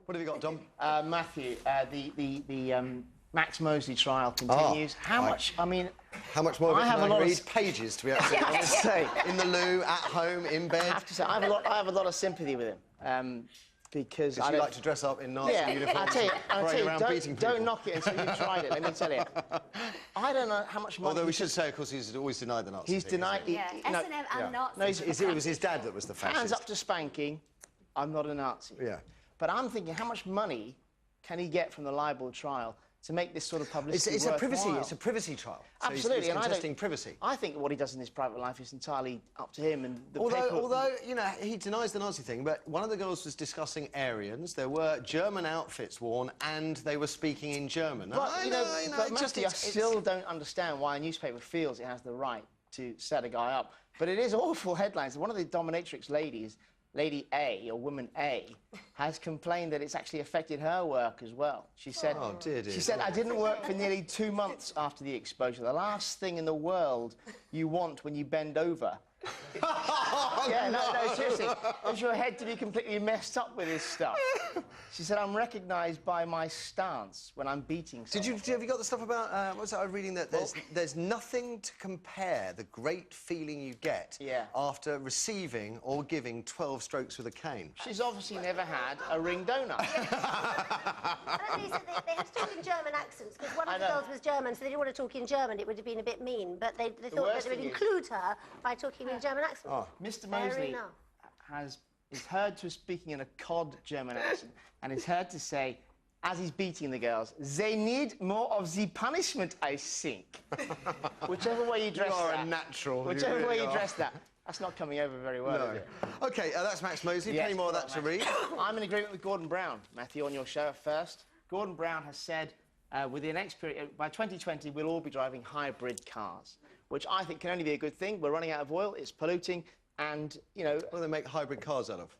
What have you got, Dom? Matthew, the Max Mosley trial continues. How much? I mean, how much more? I have a lot of pages to be absolutely honest. In the loo, at home, in bed. I have to say, I have a lot of sympathy with him. Because you like to dress up in Nazi uniforms, I'll tell you, beating people. don't knock it until you've tried it, let me tell you. I don't know how much money... Although we should say, of course, he's always denied the Nazi He's thing, denied... S&M and Nazis. No, it was his dad that was the fascist. Hands up to spanking, I'm not a Nazi. Yeah. But I'm thinking, how much money can he get from the libel trial to make this sort of publicity It's a privacy trial. So Absolutely, he's contesting privacy. I think what he does in his private life is entirely up to him. And although you know, he denies the Nazi thing, but one of the girls was discussing Aryans. There were German outfits worn, and they were speaking in German. But Matthew, I still don't understand why a newspaper feels it has the right to set a guy up. But it is awful headlines. One of the dominatrix ladies, Lady A, or Woman A, has complained that it's actually affected her work as well. She said, she said, I didn't work for nearly 2 months after the exposure. The last thing in the world you want when you bend over. Yeah, no, seriously. Is your head to be completely messed up with this stuff? She said, I'm recognised by my stance when I'm beating someone. Have you got the stuff about, what's that I was reading, that there's nothing to compare the great feeling you get after receiving or giving 12 strokes with a cane. She's obviously never had a ring donut. And at least they had to talk in German accents, because one of the girls was German, so they didn't want to talk in German. It would have been a bit mean, but they thought that they would include her by talking in German accent. Oh. Mr. Mosley is heard to speaking in a cod German accent, and is heard to say, as he's beating the girls, they need more of the punishment, I think. Whichever way you dress that. You are a natural. Whichever way you dress that. That's not coming over very well, is it? OK, that's Max Mosley. Plenty more of that to read. I'm in agreement with Gordon Brown, Matthew, on your show at first. Gordon Brown has said, within the next period, by 2020, we'll all be driving hybrid cars, which I think can only be a good thing. We're running out of oil, it's polluting, and, you know... What do they make hybrid cars out of?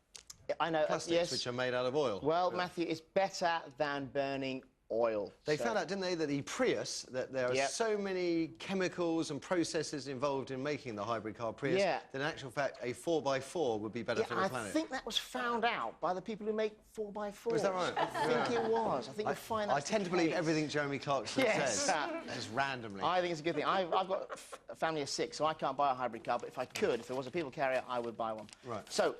I know, Plastics, which are made out of oil. Well, Matthew, it's better than burning oil. They found out, didn't they, that the Prius, that there are so many chemicals and processes involved in making the hybrid car Prius, that in actual fact, a 4x4 would be better for the planet. I think that was found out by the people who make 4x4s. Was that right? I think it was. I think you'll find that. I tend to believe everything Jeremy Clarkson says, just randomly. I think it's a good thing. I've got a family of 6, so I can't buy a hybrid car, but if I could, if there was a people carrier, I would buy one. Right. So,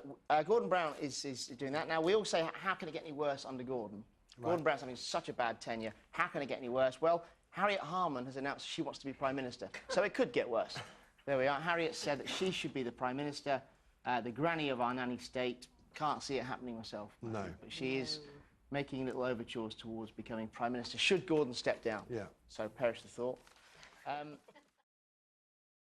Gordon Brown is doing that. Now, we all say, how can it get any worse under Gordon? Gordon Brown's having such a bad tenure. How can it get any worse? Well, Harriet Harman has announced she wants to be Prime Minister, so it could get worse. There we are. Harriet said that she should be the Prime Minister, the granny of our nanny state. Can't see it happening myself. No. But she is making little overtures towards becoming Prime Minister, should Gordon step down. Yeah. So perish the thought.